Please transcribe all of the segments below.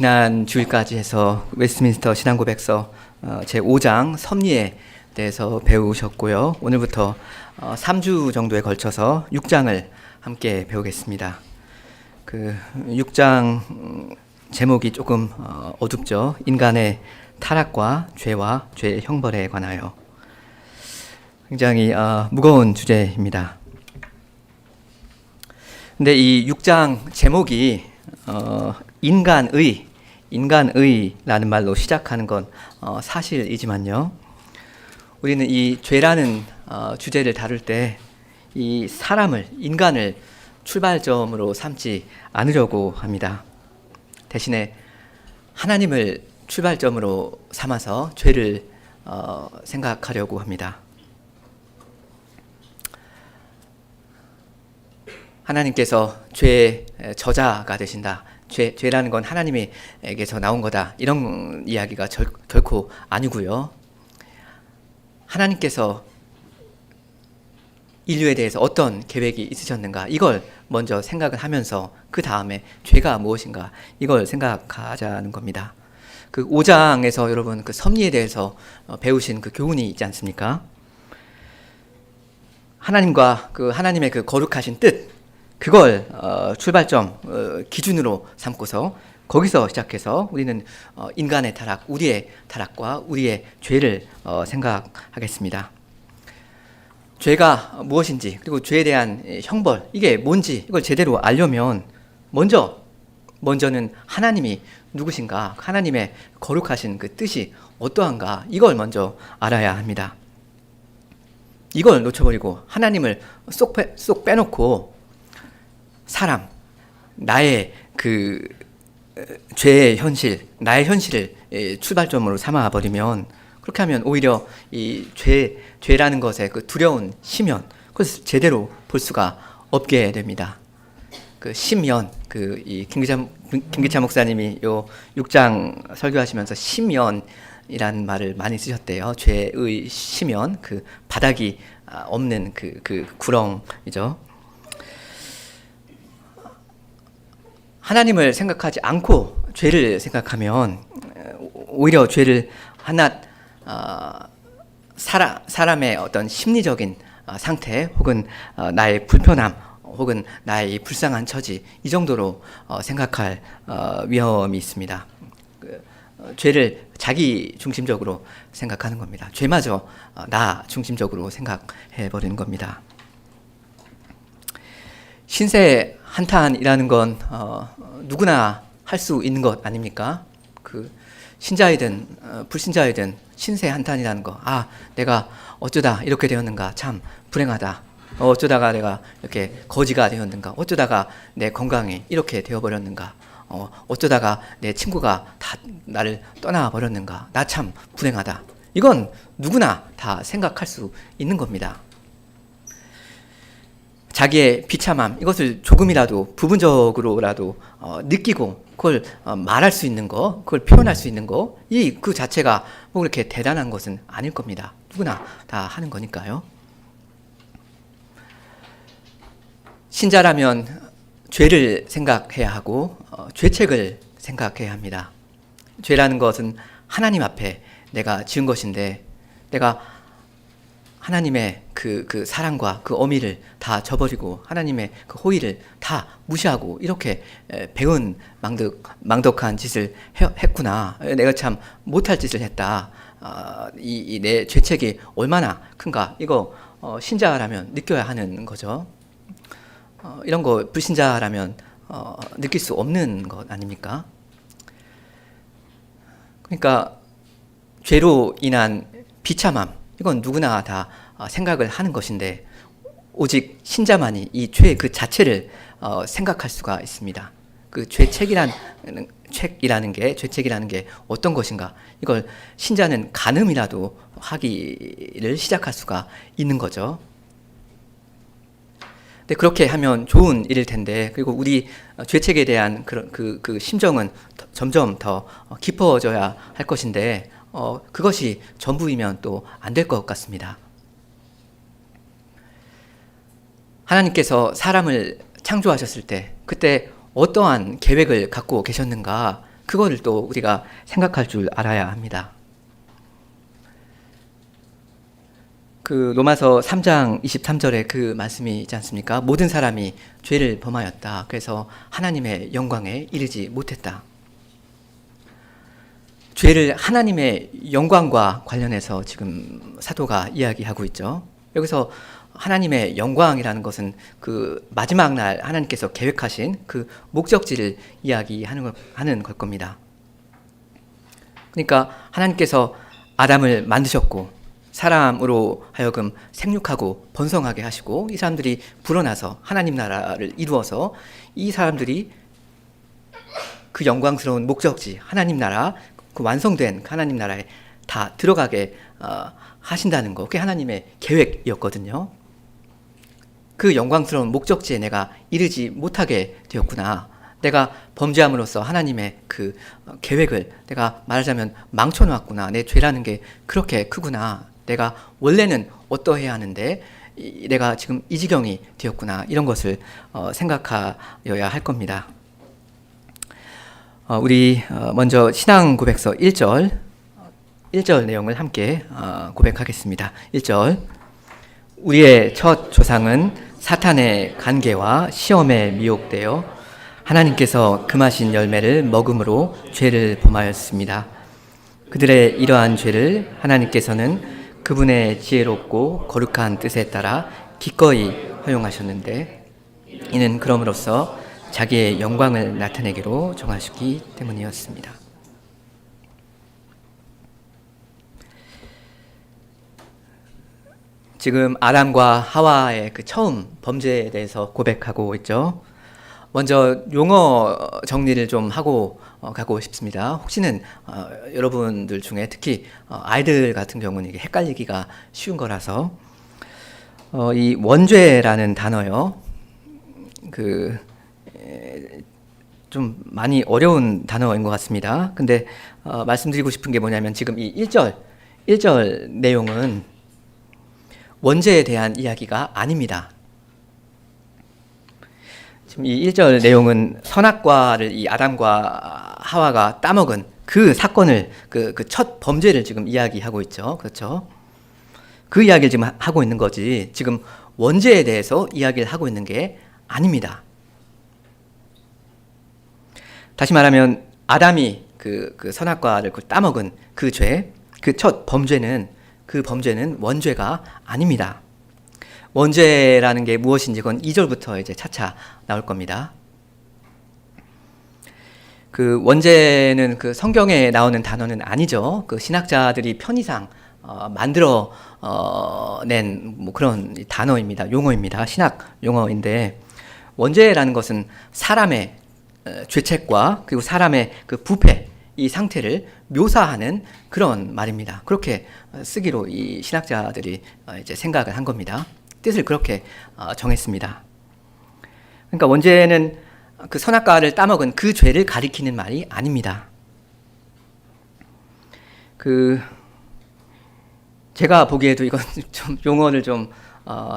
지난 주일까지 해서 웨스트민스터 신앙고백서 제5장 섭리에 대해서 배우셨고요. 오늘부터 3주 정도에 걸쳐서 6장을 함께 배우겠습니다. 그 6장 제목이 조금 어둡죠. 인간의 타락과 죄와 죄의 형벌에 관하여 굉장히 무거운 주제입니다. 근데 이 6장 제목이 인간의라는 말로 시작하는 건 사실이지만요. 우리는 이 죄라는 주제를 다룰 때 이 인간을 출발점으로 삼지 않으려고 합니다. 대신에 하나님을 출발점으로 삼아서 죄를 생각하려고 합니다. 하나님께서 죄의 저자가 되신다. 죄라는 건 하나님에게서 나온 거다. 이런 이야기가 결코 아니고요. 하나님께서 인류에 대해서 어떤 계획이 있으셨는가 이걸 먼저 생각을 하면서 그 다음에 죄가 무엇인가 이걸 생각하자는 겁니다. 그 5장에서 여러분 그 섭리에 대해서 배우신 그 교훈이 있지 않습니까? 하나님과 그 하나님의 그 거룩하신 뜻 그걸 출발점 기준으로 삼고서 거기서 시작해서 우리는 인간의 타락, 우리의 타락과 우리의 죄를 생각하겠습니다. 죄가 무엇인지 그리고 죄에 대한 형벌 이게 뭔지 이걸 제대로 알려면 먼저는 하나님이 누구신가 하나님의 거룩하신 그 뜻이 어떠한가 이걸 먼저 알아야 합니다. 이걸 놓쳐버리고 하나님을 쏙 빼놓고 나의 그 죄의 현실, 나의 현실을 출발점으로 삼아버리면 그렇게 하면 오히려 이 죄라는 것의 그 두려운 심연, 그것을 제대로 볼 수가 없게 됩니다. 그 심연, 이 김기찬 목사님이 요 6장 설교하시면서 심연이라는 말을 많이 쓰셨대요. 죄의 심연, 그 바닥이 없는 그 구렁이죠. 하나님을 생각하지 않고 죄를 생각하면 오히려 죄를 사람의 어떤 심리적인 상태 혹은 나의 불편함 혹은 나의 불쌍한 처지 이 정도로 생각할 위험이 있습니다. 죄를 자기 중심적으로 생각하는 겁니다. 죄마저 나 중심적으로 생각해 버리는 겁니다. 신세 한탄이라는 건 누구나 할 수 있는 것 아닙니까? 그 신자이든 불신자이든 신세 한탄이라는 거. 내가 어쩌다 이렇게 되었는가? 참 불행하다. 어쩌다가 내가 이렇게 거지가 되었는가? 어쩌다가 내 건강이 이렇게 되어버렸는가? 어쩌다가 내 친구가 다 나를 떠나버렸는가? 나 참 불행하다. 이건 누구나 다 생각할 수 있는 겁니다. 자기의 비참함 이것을 조금이라도 부분적으로라도 느끼고 그걸 말할 수 있는 거, 그걸 표현할 수 있는 거, 그 자체가 뭐 그렇게 대단한 것은 아닐 겁니다. 누구나 다 하는 거니까요. 신자라면 죄를 생각해야 하고 죄책을 생각해야 합니다. 죄라는 것은 하나님 앞에 내가 지은 것인데 내가 하나님의 그 사랑과 그 어미를 다 저버리고 하나님의 그 호의를 다 무시하고 이렇게 배은 망덕한 짓을 했구나. 내가 참 못할 짓을 했다. 내 죄책이 얼마나 큰가. 이거 신자라면 느껴야 하는 거죠. 이런 거 불신자라면 느낄 수 없는 것 아닙니까? 그러니까 죄로 인한 비참함 이건 누구나 다 생각을 하는 것인데 오직 신자만이 이 죄 그 자체를 생각할 수가 있습니다. 그 죄책이라는 게 어떤 것인가 이걸 신자는 가늠이라도 하기를 시작할 수가 있는 거죠. 근데 그렇게 하면 좋은 일일 텐데 그리고 우리 죄책에 대한 그런 그 심정은 점점 더 깊어져야 할 것인데 그것이 전부이면 또 안 될 것 같습니다. 하나님께서 사람을 창조하셨을 때 그때 어떠한 계획을 갖고 계셨는가 그거를 또 우리가 생각할 줄 알아야 합니다. 그 로마서 3장 23절에 그 말씀이 있지 않습니까? 모든 사람이 죄를 범하였다. 그래서 하나님의 영광에 이르지 못했다. 죄를 하나님의 영광과 관련해서 지금 사도가 이야기하고 있죠. 여기서 하나님의 영광이라는 것은 그 마지막 날 하나님께서 계획하신 그 목적지를 이야기하는 걸 겁니다. 그러니까 하나님께서 아담을 만드셨고 사람으로 하여금 생육하고 번성하게 하시고 이 사람들이 불어나서 하나님 나라를 이루어서 이 사람들이 그 영광스러운 목적지 하나님 나라, 그 완성된 하나님 나라에 다 들어가게 하신다는 거, 그게 하나님의 계획이었거든요. 그 영광스러운 목적지에 내가 이르지 못하게 되었구나. 내가 범죄함으로써 하나님의 그 계획을 내가 말하자면 망쳐놓았구나. 내 죄라는 게 그렇게 크구나. 내가 원래는 어떠해야 하는데 내가 지금 이 지경이 되었구나. 이런 것을 생각하여야 할 겁니다. 우리 먼저 신앙 고백서 1절 내용을 함께 고백하겠습니다. 1절. 우리의 첫 조상은 사탄의 간계와 시험에 미혹되어 하나님께서 금하신 열매를 먹음으로 죄를 범하였습니다. 그들의 이러한 죄를 하나님께서는 그분의 지혜롭고 거룩한 뜻에 따라 기꺼이 허용하셨는데 이는 그럼으로써 자기의 영광을 나타내기로 정하셨기 때문이었습니다. 지금 아담과 하와의 그 처음 범죄에 대해서 고백하고 있죠. 먼저 용어 정리를 좀 하고 가고 싶습니다. 혹시는 여러분들 중에 특히 아이들 같은 경우는 이게 헷갈리기가 쉬운 거라서 이 원죄라는 단어요. 좀 많이 어려운 단어인 것 같습니다. 근데 말씀드리고 싶은 게 뭐냐면 지금 이 1절 내용은 원죄에 대한 이야기가 아닙니다. 지금 이 1절 내용은 선악과를 이 아담과 하와가 따먹은 그 사건을 그 첫 범죄를 지금 이야기하고 있죠. 그렇죠? 그 이야기를 지금 하고 있는 거지 지금 원죄에 대해서 이야기를 하고 있는 게 아닙니다. 다시 말하면 아담이 그 선악과를 따먹은 그 죄, 그 첫 범죄는 그 범죄는 원죄가 아닙니다. 원죄라는 게 무엇인지 그건 2절부터 이제 차차 나올 겁니다. 그 원죄는 그 성경에 나오는 단어는 아니죠. 그 신학자들이 편의상 만들어 낸 뭐 그런 단어입니다. 용어입니다. 신학 용어인데 원죄라는 것은 사람의 죄책과 그리고 사람의 그 부패 이 상태를 묘사하는 그런 말입니다. 그렇게 쓰기로 이 신학자들이 이제 생각을 한 겁니다. 뜻을 그렇게 정했습니다. 그러니까 원죄는 그 선악과를 따먹은 그 죄를 가리키는 말이 아닙니다. 제가 보기에도 이건 좀 용어를 좀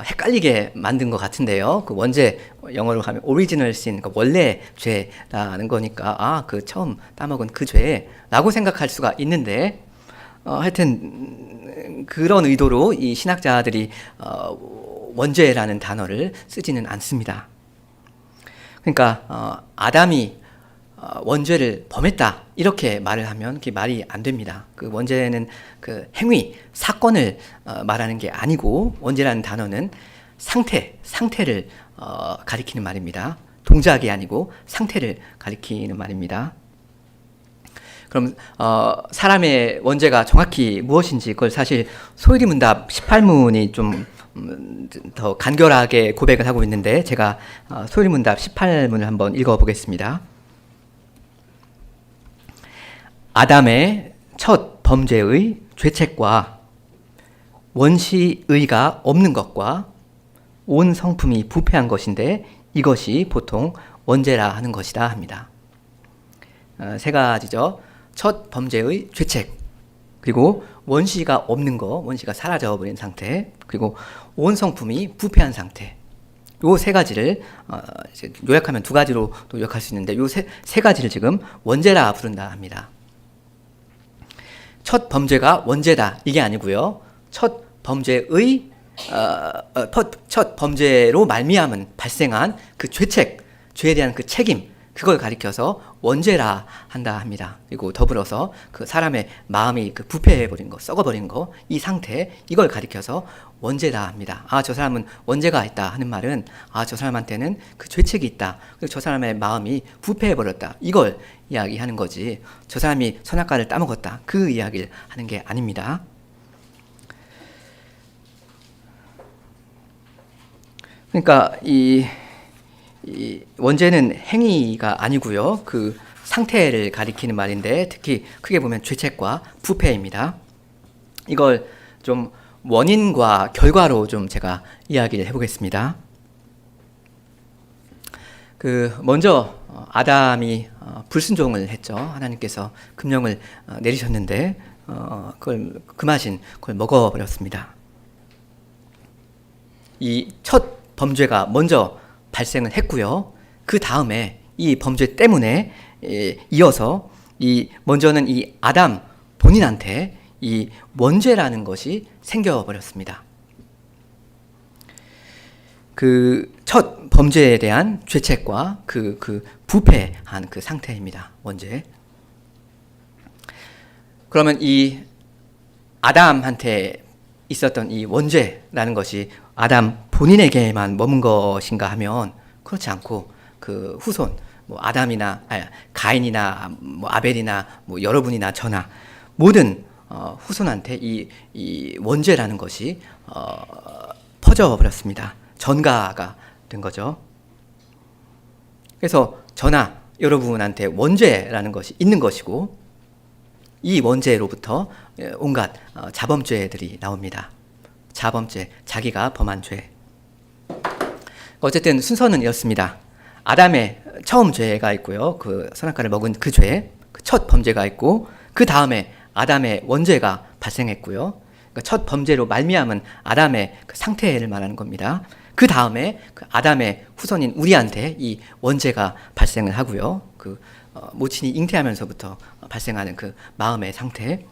헷갈리게 만든 것 같은데요. 그 원죄 영어로 하면 오리지널 신, 그러니까 원래 죄라는 거니까 그 처음 따먹은 그 죄라고 생각할 수가 있는데 하여튼 그런 의도로 이 신학자들이 원죄라는 단어를 쓰지는 않습니다. 그러니까 아담이 원죄를 범했다 이렇게 말을 하면 그게 말이 안 됩니다. 그 원죄는 그 행위, 사건을 말하는 게 아니고 원죄라는 단어는 상태를 가리키는 말입니다. 동작이 아니고 상태를 가리키는 말입니다. 그럼 사람의 원죄가 정확히 무엇인지 그걸 사실 소일이문답 18문이 좀 더 간결하게 고백을 하고 있는데 제가 소일이문답 18문을 한번 읽어보겠습니다. 아담의 첫 범죄의 죄책과 원시의가 없는 것과 온 성품이 부패한 것인데 이것이 보통 원죄라 하는 것이다 합니다. 세 가지죠. 첫 범죄의 죄책, 그리고 원시가 없는 거, 원시가 사라져버린 상태, 그리고 온 성품이 부패한 상태. 요 세 가지를 이제 요약하면 두 가지로 또 요약할 수 있는데 요 세 가지를 지금 원죄라 부른다 합니다. 첫 범죄가 원죄다 이게 아니고요. 첫 범죄의 첫 범죄로 말미암은 발생한 그 죄책, 죄에 대한 그 책임, 그걸 가리켜서 원죄라 한다 합니다. 그리고 더불어서 그 사람의 마음이 그 부패해버린 거, 썩어버린 거, 이 상태, 이걸 가리켜서 원죄다 합니다. 아, 저 사람은 원죄가 있다 하는 말은, 아, 저 사람한테는 그 죄책이 있다. 그리고 저 사람의 마음이 부패해버렸다. 이걸 이야기하는 거지. 저 사람이 선악과를 따먹었다. 그 이야기를 하는 게 아닙니다. 그러니까 이 원죄는 행위가 아니고요. 그 상태를 가리키는 말인데 특히 크게 보면 죄책과 부패입니다. 이걸 좀 원인과 결과로 좀 제가 이야기를 해보겠습니다. 그 먼저 아담이 불순종을 했죠. 하나님께서 금령을 내리셨는데 그걸 금하신 그걸 먹어버렸습니다. 이 첫 범죄가 먼저 발생을 했고요. 그 다음에 이 범죄 때문에 이어서 이 먼저는 이 아담 본인한테 이 원죄라는 것이 생겨버렸습니다. 그 첫 범죄에 대한 죄책과 그 부패한 그 상태입니다. 원죄. 그러면 이 아담한테 있었던 이 원죄라는 것이 아담 본인에게만 머문 것인가 하면 그렇지 않고 그 후손 뭐 아담이나 가인이나 뭐 아벨이나 뭐 여러분이나 저나 모든 후손한테 이 원죄라는 것이 퍼져 버렸습니다. 전가가 된 거죠. 그래서 저나 여러분한테 원죄라는 것이 있는 것이고 이 원죄로부터 온갖 자범죄들이 나옵니다. 자범죄, 자기가 범한 죄. 어쨌든 순서는 이렇습니다. 아담의 처음 죄가 있고요. 그 선악과를 먹은 그 죄, 그 첫 범죄가 있고 그 다음에 아담의 원죄가 발생했고요. 그러니까 첫 범죄로 말미암은 아담의 그 상태를 말하는 겁니다. 그 다음에 그 아담의 후손인 우리한테 이 원죄가 발생을 하고요. 그 모친이 잉태하면서부터 발생하는 그 마음의 상태.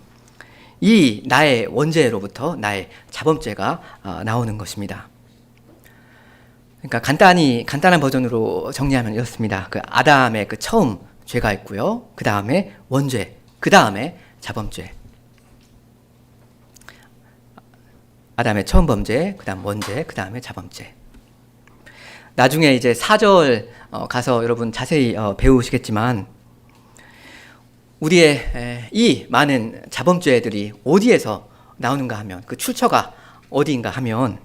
이 나의 원죄로부터 나의 자범죄가 나오는 것입니다. 그러니까 간단한 버전으로 정리하면 이렇습니다. 그 아담의 그 처음 죄가 있고요. 그 다음에 원죄, 그 다음에 자범죄. 아담의 처음 범죄, 그 다음 원죄, 그 다음에 자범죄. 나중에 이제 4절 가서 여러분 자세히 배우시겠지만 우리의 이 많은 자범죄들이 어디에서 나오는가 하면 그 출처가 어디인가 하면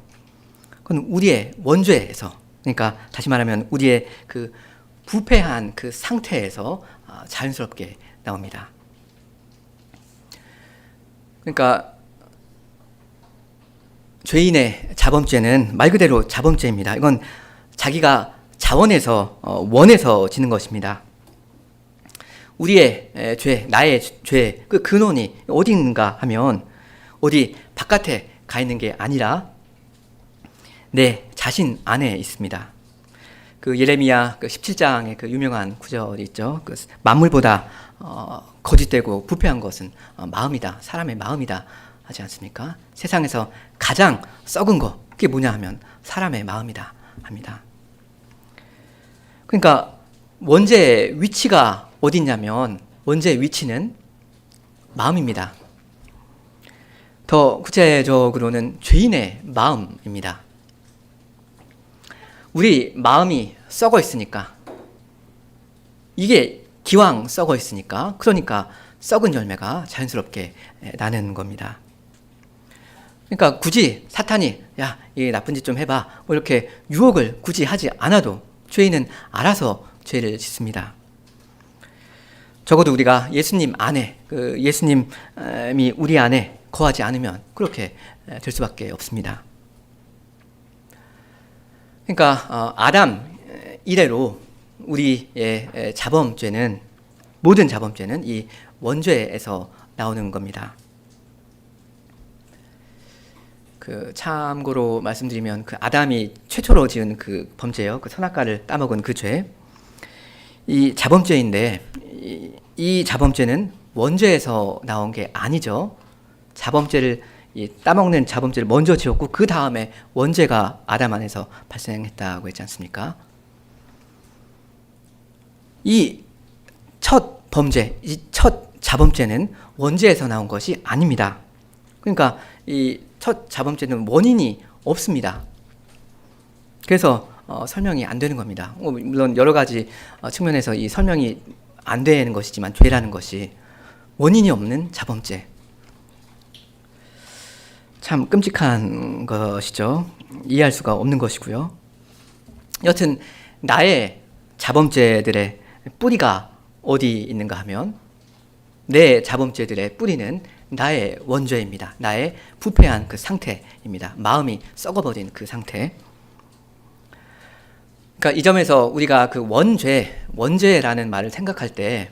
그건 우리의 원죄에서, 그러니까 다시 말하면 우리의 그 부패한 그 상태에서 자연스럽게 나옵니다. 그러니까 죄인의 자범죄는 말 그대로 자범죄입니다. 이건 자기가 자원해서 원해서 지는 것입니다. 우리의 죄, 나의 죄, 그 근원이 어디인가 하면 어디 바깥에 가 있는 게 아니라 내 자신 안에 있습니다. 그 예레미야 그 17장의 그 유명한 구절이 있죠. 그 만물보다 거짓되고 부패한 것은 마음이다. 사람의 마음이다. 하지 않습니까? 세상에서 가장 썩은 거 그게 뭐냐 하면 사람의 마음이다 합니다. 그러니까 원죄의 위치가 어디 있냐면 원죄의 위치는 마음입니다. 더 구체적으로는 죄인의 마음입니다. 우리 마음이 썩어 있으니까, 이게 기왕 썩어 있으니까, 그러니까 썩은 열매가 자연스럽게 나는 겁니다. 그러니까 굳이 사탄이 야, 이 나쁜 짓 좀 해봐 뭐 이렇게 유혹을 굳이 하지 않아도 죄인은 알아서 죄를 짓습니다. 적어도 우리가 예수님 안에, 그 예수님이 우리 안에 거하지 않으면 그렇게 될 수밖에 없습니다. 그러니까 아담 이래로 우리의 자범죄는, 모든 자범죄는 이 원죄에서 나오는 겁니다. 그 참고로 말씀드리면 그 아담이 최초로 지은 그 범죄요. 그 선악과를 따먹은 그 죄. 이 자범죄인데 이 자범죄는 원죄에서 나온 게 아니죠. 자범죄를 따먹는 자범죄를 먼저 지었고 그 다음에 원죄가 아담 안에서 발생했다고 했지 않습니까? 이 첫 범죄, 이 첫 자범죄는 원죄에서 나온 것이 아닙니다. 그러니까 이 첫 자범죄는 원인이 없습니다. 그래서 설명이 안 되는 겁니다. 물론 여러 가지 측면에서 이 설명이 안 되는 것이지만 죄라는 것이 원인이 없는 자범죄. 참 끔찍한 것이죠. 이해할 수가 없는 것이고요. 여튼 나의 자범죄들의 뿌리가 어디 있는가 하면 내 자범죄들의 뿌리는 나의 원죄입니다. 나의 부패한 그 상태입니다. 마음이 썩어버린 그 상태. 그러니까 이 점에서 우리가 그 원죄라는 말을 생각할 때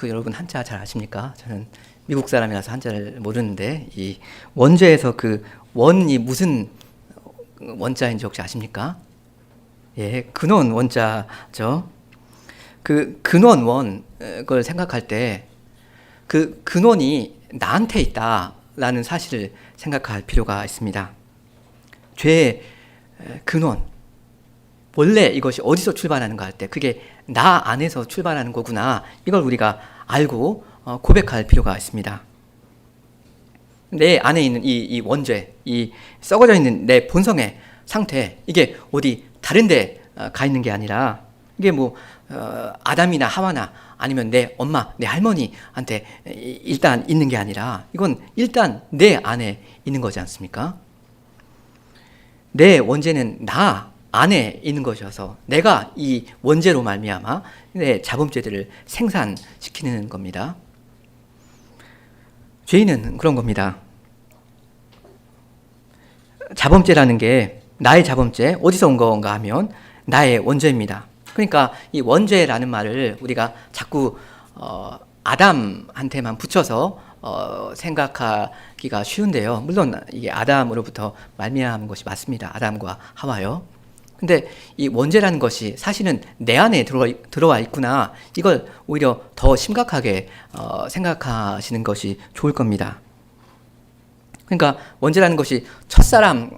여러분 한자 잘 아십니까? 저는 미국 사람이라서 한자를 모르는데 이 원죄에서 그 원이 무슨 원자인지 혹시 아십니까? 예, 근원 원자죠. 그 근원 원을 생각할 때 그 근원이 나한테 있다라는 사실을 생각할 필요가 있습니다. 죄의 근원, 원래 이것이 어디서 출발하는가 할 때 그게 나 안에서 출발하는 거구나. 이걸 우리가 알고 고백할 필요가 있습니다. 내 안에 있는 이 원죄, 이 썩어져 있는 내 본성의 상태, 이게 어디 다른 데 가 있는 게 아니라 이게 뭐 아담이나 하와나 아니면 내 엄마, 내 할머니한테 일단 있는 게 아니라 이건 일단 내 안에 있는 거지 않습니까? 내 원죄는 나 안에 있는 것이어서 내가 이 원죄로 말미암아 내 자범죄들을 생산시키는 겁니다. 죄인은 그런 겁니다. 자범죄라는 게 나의 자범죄 어디서 온 건가 하면 나의 원죄입니다. 그러니까 이 원죄라는 말을 우리가 자꾸 아담한테만 붙여서 생각하기가 쉬운데요. 물론 이게 아담으로부터 말미암은 것이 맞습니다. 아담과 하와요. 근데 이 원죄라는 것이 사실은 내 안에 들어와 있구나. 이걸 오히려 더 심각하게 생각하시는 것이 좋을 겁니다. 그러니까 원죄라는 것이 첫사람,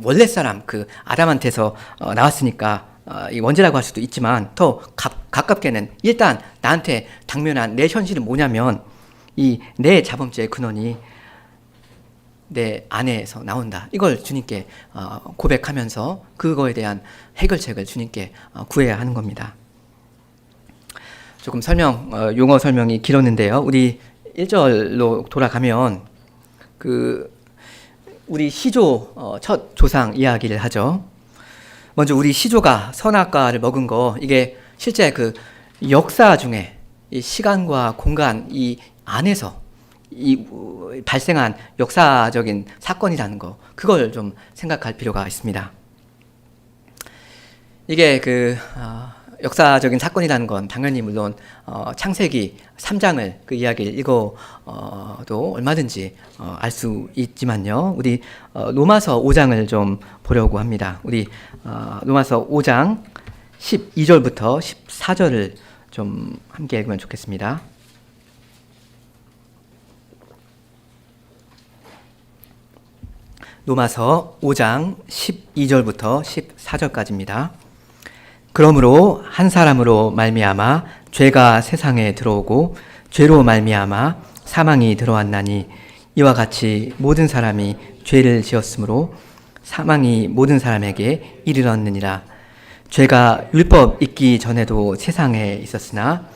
원래 사람 그 아담한테서 나왔으니까 이 원죄라고 할 수도 있지만 더 가깝게는 일단 나한테 당면한 내 현실은 뭐냐면 이 내 자범죄의 근원이 내 안에서 나온다. 이걸 주님께 고백하면서 그거에 대한 해결책을 주님께 구해야 하는 겁니다. 조금 용어 설명이 길었는데요. 우리 1절로 돌아가면 우리 시조 첫 조상 이야기를 하죠. 먼저 우리 시조가 선악과를 먹은 거, 이게 실제 그 역사 중에 이 시간과 공간 이 안에서 이 발생한 역사적인 사건이라는 거, 그걸 좀 생각할 필요가 있습니다. 이게 역사적인 사건이라는 건 당연히 물론 창세기 3장을 그 이야기를 읽어도 얼마든지 알 수 있지만요. 우리 로마서 5장을 좀 보려고 합니다. 우리 로마서 5장 12절부터 14절을 좀 함께 읽으면 좋겠습니다. 로마서 5장 12절부터 14절까지입니다. 그러므로 한 사람으로 말미암아 죄가 세상에 들어오고 죄로 말미암아 사망이 들어왔나니 이와 같이 모든 사람이 죄를 지었으므로 사망이 모든 사람에게 이르렀느니라. 죄가 율법 있기 전에도 세상에 있었으나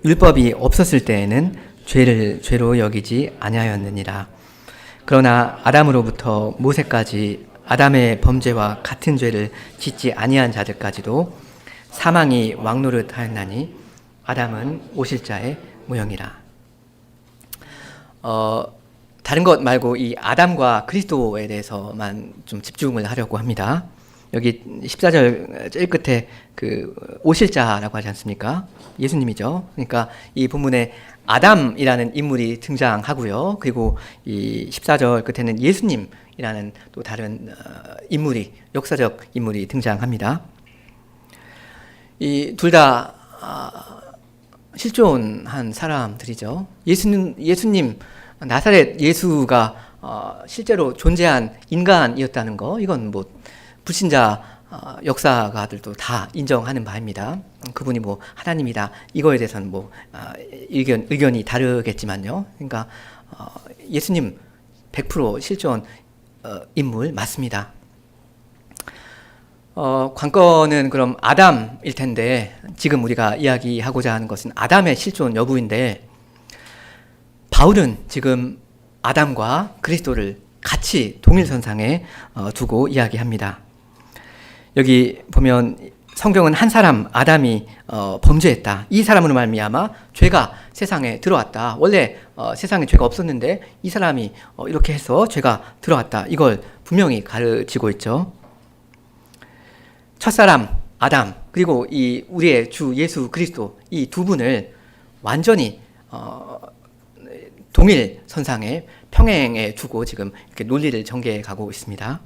율법이 없었을 때에는 죄를 죄로 여기지 아니하였느니라. 그러나 아담으로부터 모세까지 아담의 범죄와 같은 죄를 짓지 아니한 자들까지도 사망이 왕노릇하였나니 아담은 오실자의 모형이라. 다른 것 말고 이 아담과 그리스도에 대해서만 좀 집중을 하려고 합니다. 여기 14절 제일 끝에 그 오실 자라고 하지 않습니까? 예수님이죠. 그러니까 이 본문에 아담이라는 인물이 등장하고요. 그리고 이 14절 끝에는 예수님이라는 또 다른 인물이, 역사적 인물이 등장합니다. 이 둘 다 실존한 사람들이죠. 예수님 나사렛 예수가 실제로 존재한 인간이었다는 거, 이건 뭐 불신자 역사가들도 다 인정하는 바입니다. 그분이 뭐 하나님이다, 이거에 대해서는 뭐 의견이 다르겠지만요. 그러니까 예수님 100% 실존 인물 맞습니다. 관건은 그럼 아담일 텐데, 지금 우리가 이야기하고자 하는 것은 아담의 실존 여부인데, 바울은 지금 아담과 그리스도를 같이 동일선상에 두고 이야기합니다. 여기 보면 성경은 한 사람 아담이 범죄했다, 이 사람으로 말미암아 죄가 세상에 들어왔다, 원래 세상에 죄가 없었는데 이 사람이 이렇게 해서 죄가 들어왔다, 이걸 분명히 가르치고 있죠. 첫사람 아담, 그리고 이 우리의 주 예수 그리스도, 이 두 분을 완전히 동일 선상에 평행에 두고 지금 이렇게 논리를 전개해 가고 있습니다.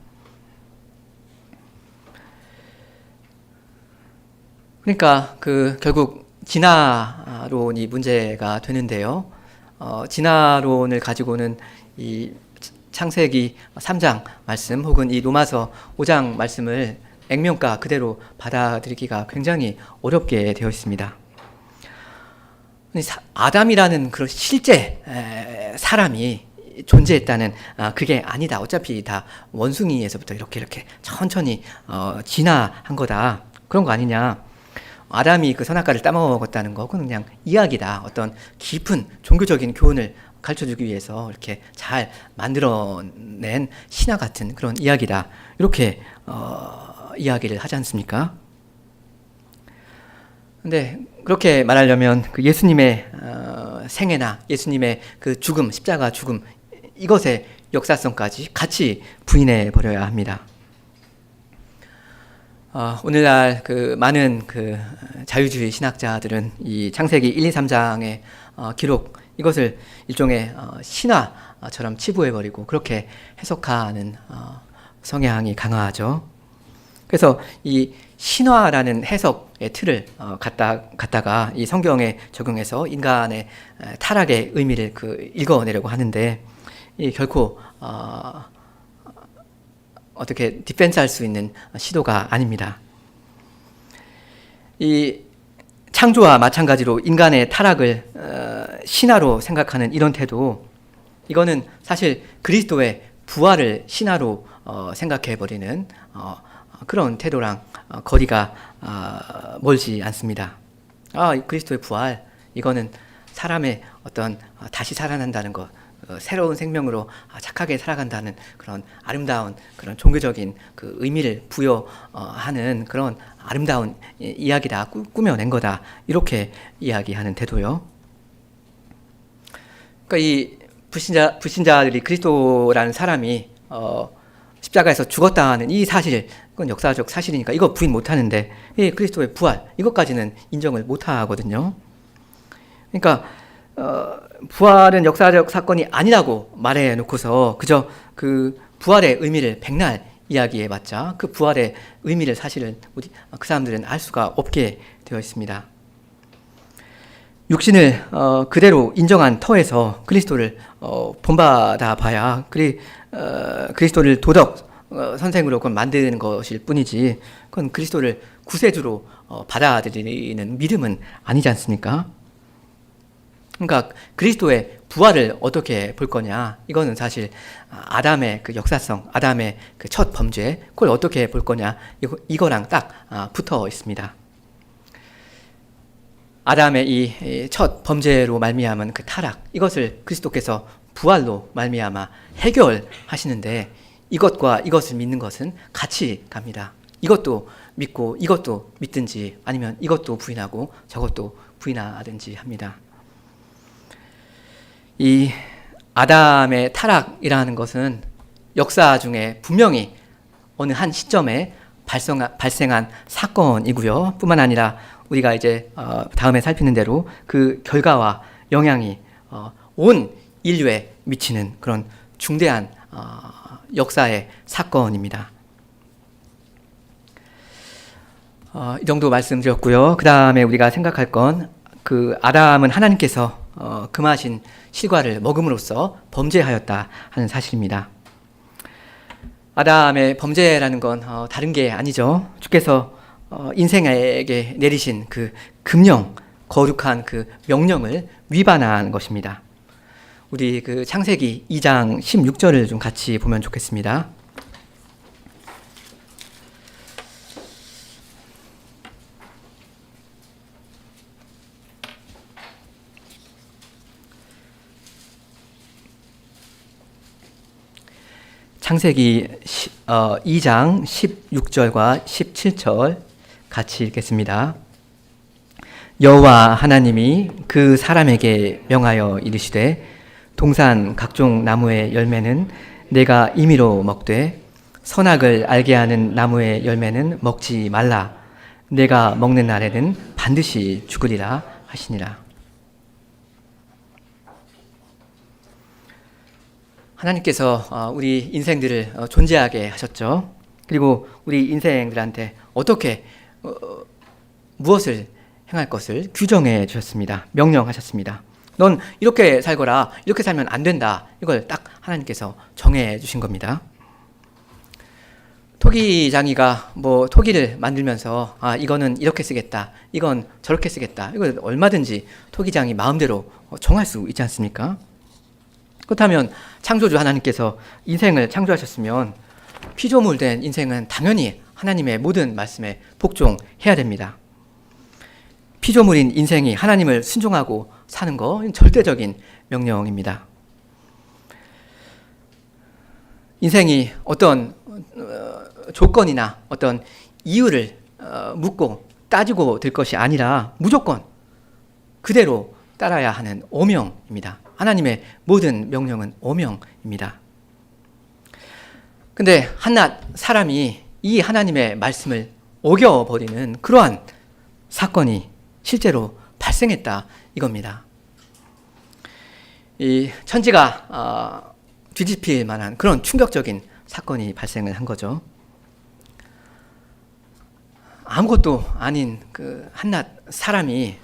그러니까 결국 진화론이 문제가 되는데요. 진화론을 가지고는 이 창세기 3장 말씀 혹은 이 로마서 5장 말씀을 액면가 그대로 받아들이기가 굉장히 어렵게 되어 있습니다. 아담이라는 그런 실제 사람이 존재했다는 그게 아니다. 어차피 다 원숭이에서부터 이렇게 천천히 진화한 거다. 그런 거 아니냐. 아담이 그 선악과를 따먹었다는 거, 그건 그냥 이야기다. 어떤 깊은 종교적인 교훈을 가르쳐주기 위해서 이렇게 잘 만들어낸 신화 같은 그런 이야기다. 이렇게 이야기를 하지 않습니까? 근데 그렇게 말하려면 그 예수님의 생애나 예수님의 그 죽음, 십자가 죽음, 이것의 역사성까지 같이 부인해 버려야 합니다. 오늘날 그 많은 그 자유주의 신학자들은 이 창세기 1, 2, 3장의 기록, 이것을 일종의 신화처럼 치부해 버리고 그렇게 해석하는 성향이 강하죠. 그래서 이 신화라는 해석의 틀을 갖다가 이 성경에 적용해서 인간의 타락의 의미를 읽어내려고 하는데, 이 결코 어떻게 디펜스할 수 있는 시도가 아닙니다. 이 창조와 마찬가지로 인간의 타락을 신화로 생각하는 이런 태도, 이거는 사실 그리스도의 부활을 신화로 생각해버리는 그런 태도랑 거리가 멀지 않습니다. 그리스도의 부활, 이거는 사람의 어떤 다시 살아난다는 것, 새로운 생명으로 착하게 살아간다는 그런 아름다운 그런 종교적인 그 의미를 부여하는 그런 아름다운 이야기다, 꾸며낸 거다, 이렇게 이야기하는 태도요. 그러니까 이 불신자들이 그리스도라는 사람이 십자가에서 죽었다는 이 사실, 그건 역사적 사실이니까 이거 부인 못하는데, 이 그리스도의 부활, 이것까지는 인정을 못하거든요. 그러니까 부활은 역사적 사건이 아니라고 말해놓고서 그저 그 부활의 의미를 백날 이야기해봤자 그 부활의 의미를 사실은 그 사람들은 알 수가 없게 되어 있습니다. 육신을 그대로 인정한 터에서 그리스도를 본받아 봐야 그리스도를 도덕 선생으로 그건 만드는 것일 뿐이지, 그건 그리스도를 구세주로 받아들이는 믿음은 아니지 않습니까? 그러니까 그리스도의 부활을 어떻게 볼 거냐, 이거는 사실 아담의 그 역사성, 아담의 그 첫 범죄, 그걸 어떻게 볼 거냐, 이거랑 딱 붙어 있습니다. 아담의 이 첫 범죄로 말미암은 그 타락, 이것을 그리스도께서 부활로 말미암아 해결하시는데, 이것과 이것을 믿는 것은 같이 갑니다. 이것도 믿고 이것도 믿든지, 아니면 이것도 부인하고 저것도 부인하든지 합니다. 이 아담의 타락이라는 것은 역사 중에 분명히 어느 한 시점에 발생한 사건이고요. 뿐만 아니라 우리가 이제 다음에 살피는 대로 그 결과와 영향이 온 인류에 미치는 그런 중대한 역사의 사건입니다. 이 정도 말씀드렸고요. 그 다음에 우리가 생각할 건 그 아담은 하나님께서 금하신 실과를 먹음으로써 범죄하였다 하는 사실입니다. 아담의 범죄라는 건 다른 게 아니죠. 주께서 인생에게 내리신 그 금령, 거룩한 그 명령을 위반한 것입니다. 우리 그 창세기 2장 16절을 좀 같이 보면 좋겠습니다. 창세기 2장 16절과 17절 같이 읽겠습니다. 여호와 하나님이 그 사람에게 명하여 이르시되 동산 각종 나무의 열매는 내가 임의로 먹되 선악을 알게 하는 나무의 열매는 먹지 말라. 내가 먹는 날에는 반드시 죽으리라 하시니라. 하나님께서 우리 인생들을 존재하게 하셨죠. 그리고 우리 인생들한테 어떻게 무엇을 행할 것을 규정해 주셨습니다. 명령하셨습니다. 넌 이렇게 살거라. 이렇게 살면 안 된다. 이걸 딱 하나님께서 정해 주신 겁니다. 토기장이가 뭐 토기를 만들면서 이거는 이렇게 쓰겠다. 이건 저렇게 쓰겠다. 이걸 얼마든지 토기장이 마음대로 정할 수 있지 않습니까? 그렇다면 창조주 하나님께서 인생을 창조하셨으면 피조물 된 인생은 당연히 하나님의 모든 말씀에 복종해야 됩니다. 피조물인 인생이 하나님을 순종하고 사는 거 절대적인 명령입니다. 인생이 어떤 조건이나 어떤 이유를 묻고 따지고 될 것이 아니라 무조건 그대로 따라야 하는 오명입니다. 하나님의 모든 명령은 오명입니다. 근데 한낱 사람이 이 하나님의 말씀을 어겨버리는 그러한 사건이 실제로 발생했다 이겁니다. 이 천지가 뒤집힐 만한 그런 충격적인 사건이 발생을 한 거죠. 아무것도 아닌 그 한낱 사람이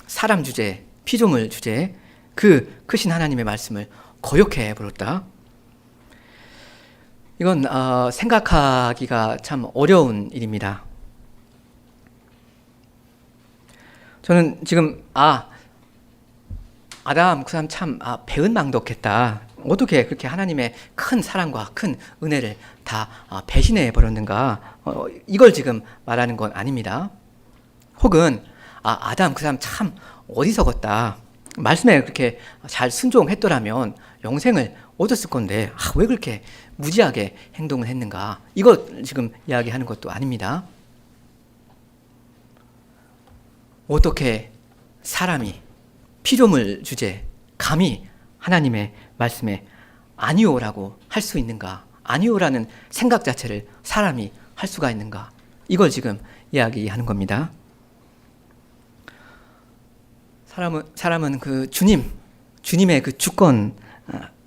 사람 주제, 피조물 주제, 그 크신 하나님의 말씀을 거역해 버렸다. 이건 생각하기가 참 어려운 일입니다. 저는 지금 아담 그 사람 참 배은망덕했다. 어떻게 그렇게 하나님의 큰 사랑과 큰 은혜를 다 배신해 버렸는가? 이걸 지금 말하는 건 아닙니다. 혹은 아담 그 사람 참 어리석었다. 말씀에 그렇게 잘 순종했더라면 영생을 얻었을 건데 왜 그렇게 무지하게 행동을 했는가? 이거 지금 이야기하는 것도 아닙니다. 어떻게 사람이 피조물 주제 감히 하나님의 말씀에 아니오라고 할 수 있는가? 아니오라는 생각 자체를 사람이 할 수가 있는가? 이걸 지금 이야기하는 겁니다. 사람은 그 주님의 그 주권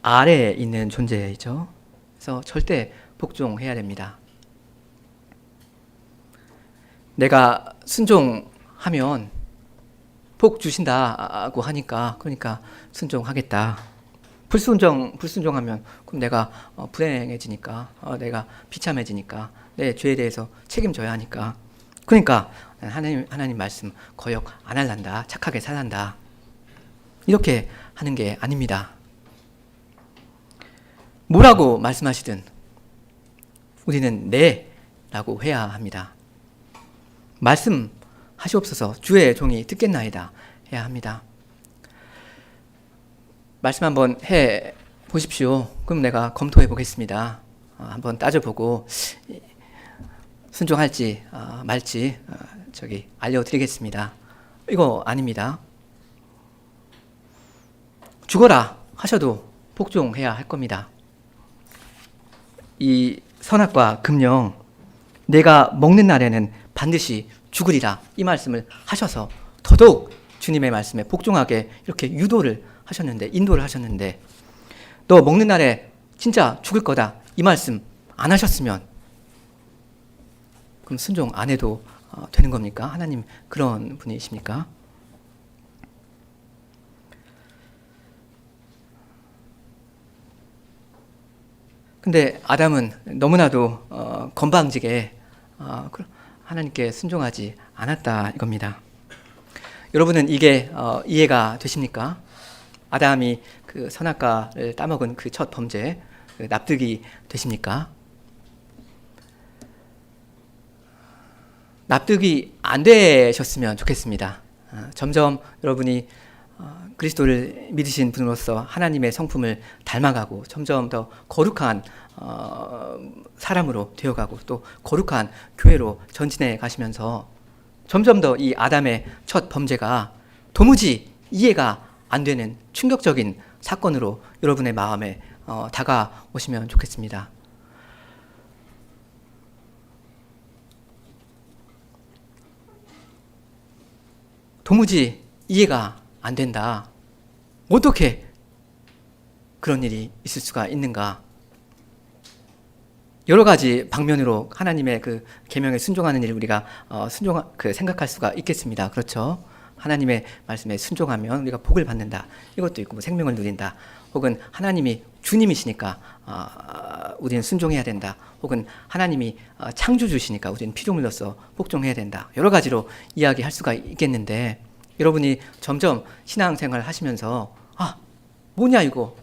아래에 있는 존재이죠. 그래서 절대 복종해야 됩니다. 내가 순종하면 복 주신다고 하니까 그러니까 순종하겠다. 불순종하면 그럼 내가 불행해지니까 내가 비참해지니까 내 죄에 대해서 책임져야 하니까 그러니까 하나님 말씀 거역 안 할란다. 착하게 살란다. 이렇게 하는 게 아닙니다. 뭐라고 말씀하시든 우리는 네 라고 해야 합니다. 말씀하시옵소서 주의 종이 듣겠나이다 해야 합니다. 말씀 한번 해 보십시오. 그럼 내가 검토해 보겠습니다. 한번 따져보고 순종할지 말지 알려드리겠습니다. 이거 아닙니다. 죽어라 하셔도 복종해야 할 겁니다. 이 선악과 금령 내가 먹는 날에는 반드시 죽으리라 이 말씀을 하셔서 더더욱 주님의 말씀에 복종하게 이렇게 유도를 하셨는데, 인도를 하셨는데, 너 먹는 날에 진짜 죽을 거다 이 말씀 안 하셨으면 그럼 순종 안 해도 되는 겁니까? 하나님 그런 분이십니까? 근데 아담은 너무나도 건방지게 하나님께 순종하지 않았다 이겁니다. 여러분은 이게 이해가 되십니까? 아담이 그 선악과를 따먹은 그 첫 범죄 납득이 되십니까? 납득이 안 되셨으면 좋겠습니다. 점점 여러분이 그리스도를 믿으신 분으로서 하나님의 성품을 닮아가고 점점 더 거룩한 사람으로 되어가고 또 거룩한 교회로 전진해 가시면서 점점 더 이 아담의 첫 범죄가 도무지 이해가 안 되는 충격적인 사건으로 여러분의 마음에 다가오시면 좋겠습니다. 도무지 이해가 안 된다. 어떻게 그런 일이 있을 수가 있는가? 여러 가지 방면으로 하나님의 그 계명에 순종하는 일을 우리가 생각할 수가 있겠습니다. 그렇죠? 하나님의 말씀에 순종하면 우리가 복을 받는다. 이것도 있고, 뭐 생명을 누린다. 혹은 하나님이 주님이시니까 우리는 순종해야 된다. 혹은 하나님이 창조주시니까 우리는 피조물로서 복종해야 된다. 여러 가지로 이야기할 수가 있겠는데, 여러분이 점점 신앙생활을 하시면서 뭐냐 이거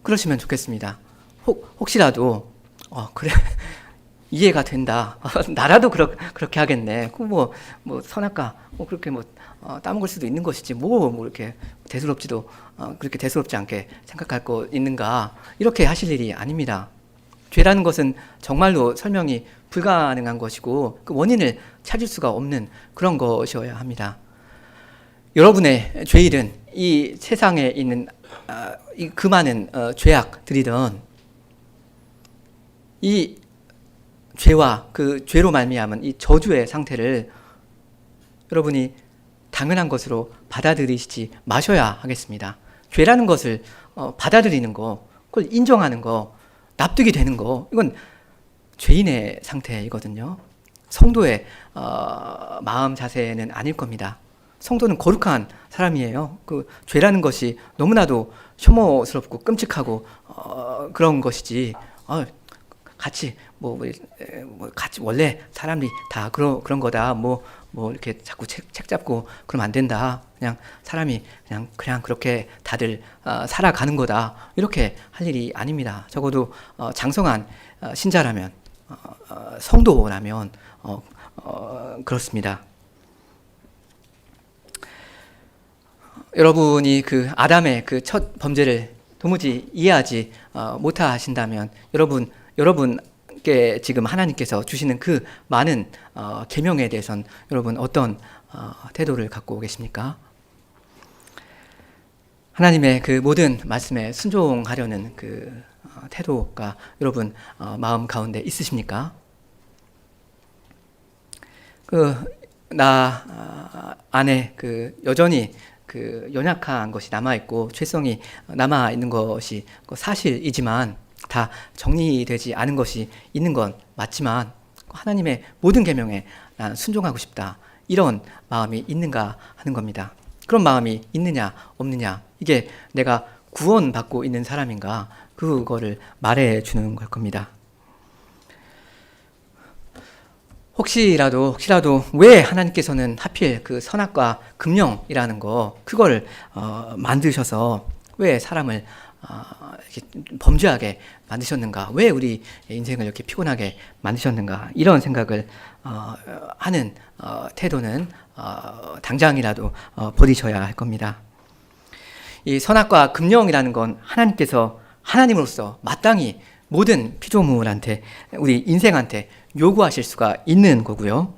그러시면 좋겠습니다. 혹시라도 그래 이해가 된다. 나라도 그렇게 하겠네. 뭐 선악과 그렇게 따먹을 수도 있는 것이지 뭐 이렇게 대수롭지도 그렇게 대수롭지 않게 생각할 거 있는가, 이렇게 하실 일이 아닙니다. 죄라는 것은 정말로 설명이 불가능한 것이고 그 원인을 찾을 수가 없는 그런 것이어야 합니다. 여러분의 죄일은 이 세상에 있는 그 많은 죄악들이든 이 죄와 그 죄로 말미암은 이 저주의 상태를 여러분이 당연한 것으로 받아들이시지 마셔야 하겠습니다. 죄라는 것을 받아들이는 거, 그걸 인정하는 거, 납득이 되는 거, 이건 죄인의 상태이거든요. 성도의 마음 자세는 아닐 겁니다. 성도는 거룩한 사람이에요. 그 죄라는 것이 너무나도 혐오스럽고 끔찍하고 그런 것이지. 같이 같이 원래 사람이 다 그런 거다. 뭐 이렇게 자꾸 책 잡고 그러면 안 된다. 그냥 사람이 그냥 그렇게 다들 살아가는 거다. 이렇게 할 일이 아닙니다. 적어도 장성한 신자라면, 성도라면 그렇습니다. 여러분이 그 아담의 그 첫 범죄를 도무지 이해하지 못하신다면 여러분께 지금 하나님께서 주시는 그 많은 계명에 대해서는 여러분 어떤 태도를 갖고 계십니까? 하나님의 그 모든 말씀에 순종하려는 그 태도가 여러분 마음 가운데 있으십니까? 나 안에 여전히 연약한 것이 남아있고 죄성이 남아있는 것이 사실이지만 다 정리되지 않은 것이 있는 건 맞지만 하나님의 모든 계명에 난 순종하고 싶다, 이런 마음이 있는가 하는 겁니다. 그런 마음이 있느냐 없느냐, 이게 내가 구원받고 있는 사람인가, 그거를 말해주는 걸 겁니다. 혹시라도 왜 하나님께서는 하필 그 선악과 금령이라는 그걸 만드셔서 왜 사람을 이렇게 범죄하게 만드셨는가, 왜 우리 인생을 이렇게 피곤하게 만드셨는가, 이런 생각을 하는 태도는 당장이라도 버리셔야 할 겁니다. 이 선악과 금령이라는 건 하나님께서 하나님으로서 마땅히 모든 피조물한테, 우리 인생한테 요구하실 수가 있는 거고요.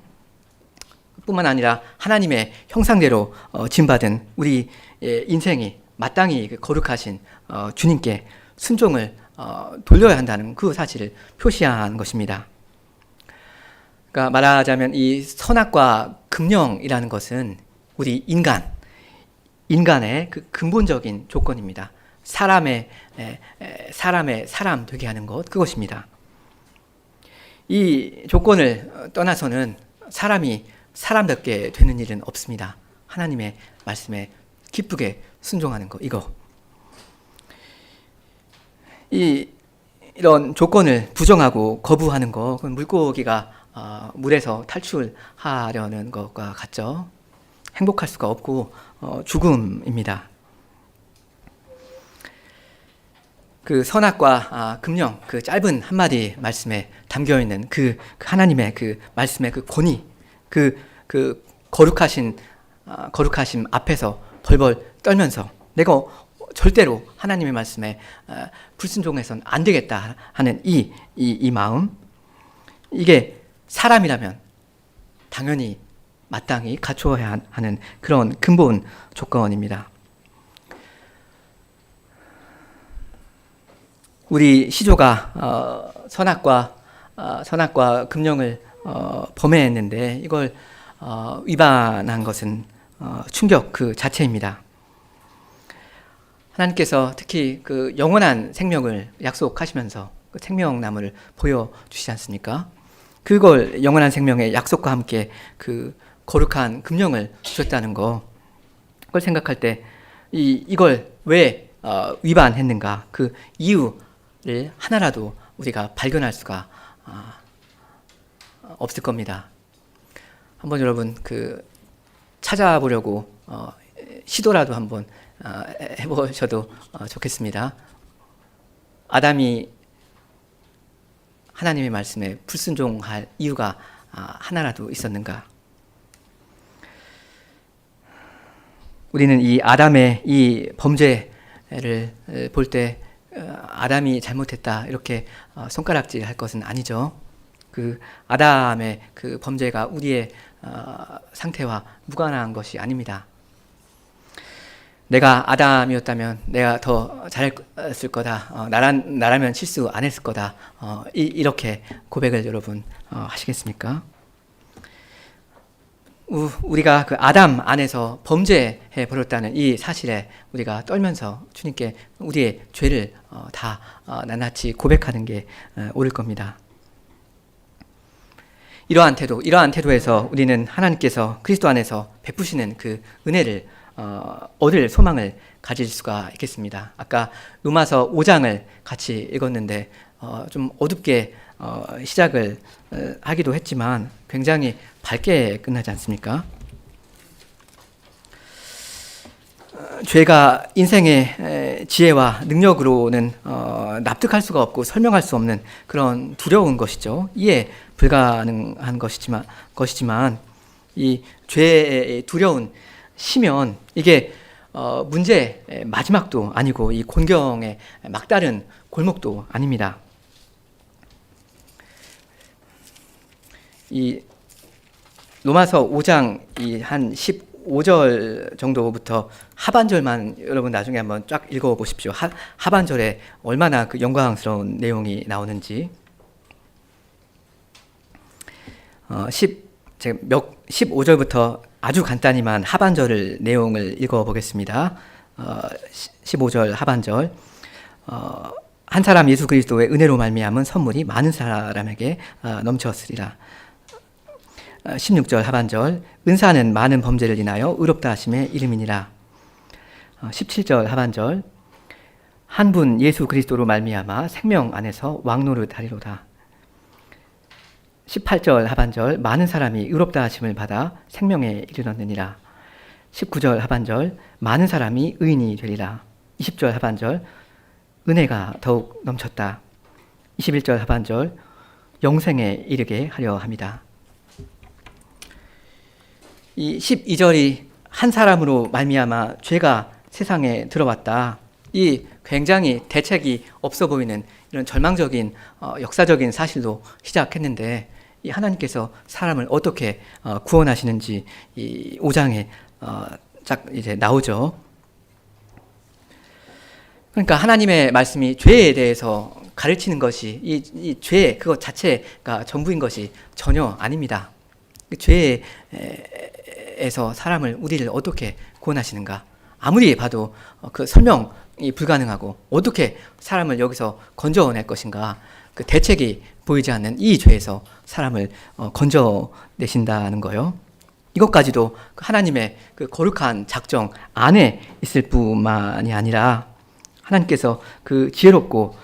뿐만 아니라 하나님의 형상대로 짐받은 우리 인생이 마땅히 거룩하신 주님께 순종을 돌려야 한다는 그 사실을 표시한 것입니다. 그러니까 말하자면 이 선악과 금령이라는 것은 우리 인간의 그 근본적인 조건입니다. 사람 되게 하는 것, 그것입니다. 이 조건을 떠나서는 사람이 사람답게 되는 일은 없습니다. 하나님의 말씀에 기쁘게 순종하는 것, 이거. 이런 조건을 부정하고 거부하는 것, 그건 물고기가 물에서 탈출하려는 것과 같죠. 행복할 수가 없고 죽음입니다. 그 선악과 금령, 그 짧은 한마디 말씀에 담겨있는 그 하나님의 그 말씀의 그 권위, 그 거룩하심 앞에서 벌벌 떨면서 내가 절대로 하나님의 말씀에 불순종해서는 안 되겠다 하는 이 마음, 이게 사람이라면 당연히 마땅히 갖추어야 하는 그런 근본 조건입니다. 우리 시조가 선악과 금령을 범해했는데 이걸 위반한 것은 충격 그 자체입니다. 하나님께서 특히 그 영원한 생명을 약속하시면서 그 생명나무를 보여주시지 않습니까? 그걸 영원한 생명의 약속과 함께 그 거룩한 금령을 주셨다는 거, 그걸 생각할 때 이걸 왜 위반했는가, 그 이유를 하나라도 우리가 발견할 수가 없을 겁니다. 한번 여러분 그 찾아보려고 시도라도 한번 해보셔도 좋겠습니다. 아담이 하나님의 말씀에 불순종할 이유가 하나라도 있었는가? 우리는 이 아담의 이 범죄를 볼 때 아담이 잘못했다 이렇게 손가락질 할 것은 아니죠. 그 아담의 그 범죄가 우리의 상태와 무관한 것이 아닙니다. 내가 아담이었다면 내가 더 잘했을 거다. 나라면 실수 안 했을 거다. 이렇게 고백을 여러분 하시겠습니까? 우리가 그 아담 안에서 범죄해 버렸다는 이 사실에 우리가 떨면서 주님께 우리의 죄를 다 낱낱이 고백하는 게 옳을 겁니다. 이러한 태도에서 우리는 하나님께서 그리스도 안에서 베푸시는 그 은혜를 얻을 소망을 가질 수가 있겠습니다. 아까 로마서 5장을 같이 읽었는데 좀 어둡게 시작을 하기도 했지만 굉장히 밝게 끝나지 않습니까? 죄가 인생의 지혜와 능력으로는 납득할 수가 없고 설명할 수 없는 그런 두려운 것이죠. 이해 불가능한 것이지만 이 죄의 두려운 심연, 이게 문제의 마지막도 아니고 이 곤경의 막다른 골목도 아닙니다. 이 로마서 5장 한 15절 정도부터 하반절만 여러분 나중에 한번 쫙 읽어보십시오. 하반절에 얼마나 그 영광스러운 내용이 나오는지. 15절부터 아주 간단히만 하반절을 내용을 읽어보겠습니다. 15절 하반절. 한 사람 예수 그리스도의 은혜로 말미암은 선물이 많은 사람에게 넘쳤으리라. 16절 하반절. 은사는 많은 범죄를 인하여 의롭다 하심의 이름이니라. 17절 하반절. 한 분 예수 그리스도로 말미암아 생명 안에서 왕노릇 하리로다. 18절 하반절. 많은 사람이 의롭다 하심을 받아 생명에 이르렀느니라. 19절 하반절. 많은 사람이 의인이 되리라. 20절 하반절. 은혜가 더욱 넘쳤다. 21절 하반절. 영생에 이르게 하려 합니다. 이 12절이 한 사람으로 말미암아 죄가 세상에 들어왔다. 이 굉장히 대책이 없어 보이는 이런 절망적인 역사적인 사실로 시작했는데, 이 하나님께서 사람을 어떻게 구원하시는지 이 5장에 쫙 이제 나오죠. 그러니까 하나님의 말씀이 죄에 대해서 가르치는 것이 이 죄 그것 자체가 전부인 것이 전혀 아닙니다. 죄에서 우리를 어떻게 구원하시는가? 아무리 봐도 그 설명이 불가능하고 어떻게 사람을 여기서 건져낼 것인가? 그 대책이 보이지 않는 이 죄에서 사람을 건져내신다는 거요. 이것까지도 하나님의 그 거룩한 작정 안에 있을 뿐만이 아니라 하나님께서 그 지혜롭고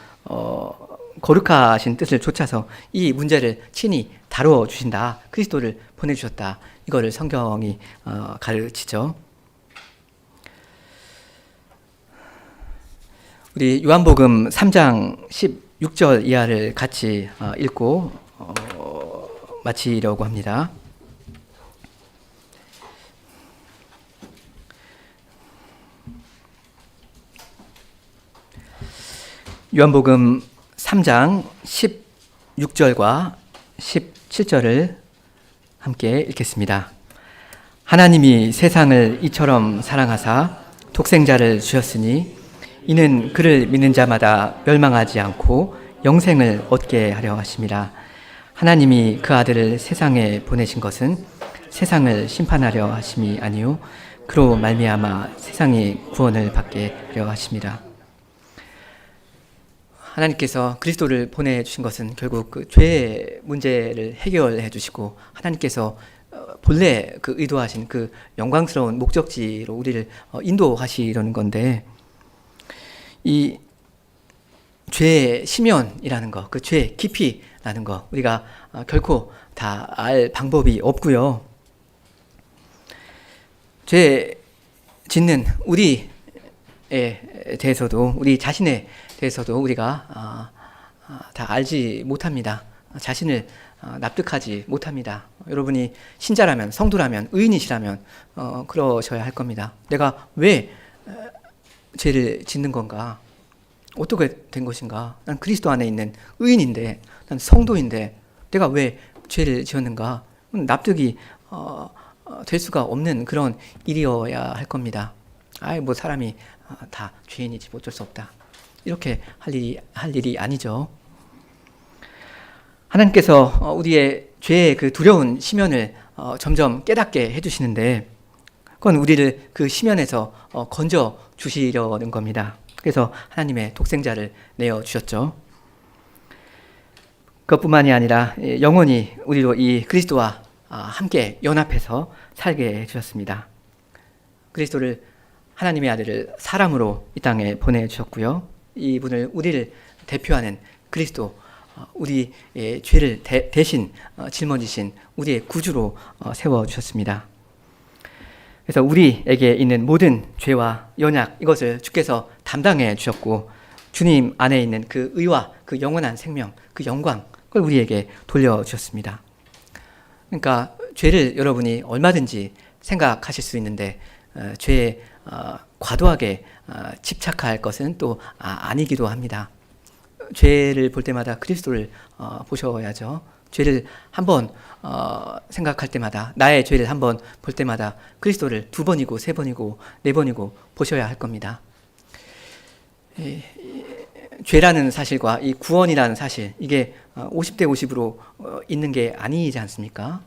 거룩하신 뜻을 좇아서 이 문제를 친히 다루어 주신다. 그리스도를 보내주셨다. 이거를 성경이 가르치죠. 우리 요한복음 3장 16절 이하를 같이 읽고 마치려고 합니다. 요한복음 3장 16절과 17절을 함께 읽겠습니다. 하나님이 세상을 이처럼 사랑하사 독생자를 주셨으니 이는 그를 믿는 자마다 멸망하지 않고 영생을 얻게 하려 하심이라. 하나님이 그 아들을 세상에 보내신 것은 세상을 심판하려 하심이 아니요 그로 말미암아 세상이 구원을 받게 하려 하심이라. 하나님께서 그리스도를 보내주신 것은 결국 그 죄의 문제를 해결해 주시고 하나님께서 본래 그 의도하신 그 영광스러운 목적지로 우리를 인도하시려는 건데, 이 죄의 심연이라는 거, 그 죄의 깊이라는 거 우리가 결코 다 알 방법이 없고요. 죄 짓는 우리에 대해서도, 우리 자신에 대해서도 우리가 다 알지 못합니다. 자신을 납득하지 못합니다. 여러분이 신자라면, 성도라면, 의인이시라면 그러셔야 할 겁니다. 내가 왜 죄를 짓는 건가? 어떻게 된 것인가? 난 그리스도 안에 있는 의인인데, 난 성도인데 내가 왜 죄를 지었는가? 납득이 될 수가 없는 그런 일이어야 할 겁니다. 뭐 사람이 다 죄인이지 어쩔 수 없다. 이렇게 할 일이 아니죠. 하나님께서 우리의 죄의 그 두려운 심연을 점점 깨닫게 해주시는데, 그건 우리를 그 심연에서 건져 주시려는 겁니다. 그래서 하나님의 독생자를 내어 주셨죠. 그것뿐만이 아니라 영원히 우리로 이 그리스도와 함께 연합해서 살게 해주셨습니다. 그리스도를, 하나님의 아들을 사람으로 이 땅에 보내주셨고요. 이분을, 우리를 대표하는 그리스도, 우리의 죄를 대신 짊어지신 우리의 구주로 세워주셨습니다. 그래서 우리에게 있는 모든 죄와 연약, 이것을 주께서 담당해 주셨고, 주님 안에 있는 그 의와 그 영원한 생명, 그 영광, 그걸 우리에게 돌려주셨습니다. 그러니까 죄를 여러분이 얼마든지 생각하실 수 있는데 죄에 과도하게 집착할 것은 또 아니기도 합니다. 죄를 볼 때마다 그리스도를 보셔야죠. 죄를 한번 생각할 때마다, 나의 죄를 한번 볼 때마다 그리스도를 2번이고 3번이고 4번이고 보셔야 할 겁니다. 죄라는 사실과 이 구원이라는 사실, 이게 50대 50으로 있는 게 아니지 않습니까?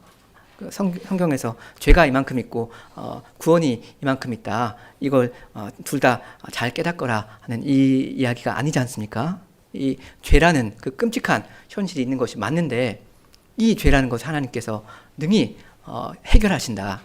성경에서 죄가 이만큼 있고 구원이 이만큼 있다, 이걸 둘 다 잘 깨닫거라 하는 이 이야기가 아니지 않습니까? 이 죄라는 그 끔찍한 현실이 있는 것이 맞는데, 이 죄라는 것을 하나님께서 능히 해결하신다.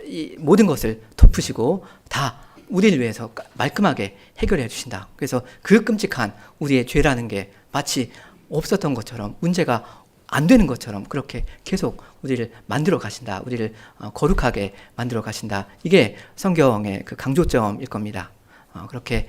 이 모든 것을 덮으시고 다 우리를 위해서 말끔하게 해결해 주신다. 그래서 그 끔찍한 우리의 죄라는 게 마치 없었던 것처럼, 문제가 안 되는 것처럼 그렇게 계속 우리를 만들어 가신다. 우리를 거룩하게 만들어 가신다. 이게 성경의 그 강조점일 겁니다. 그렇게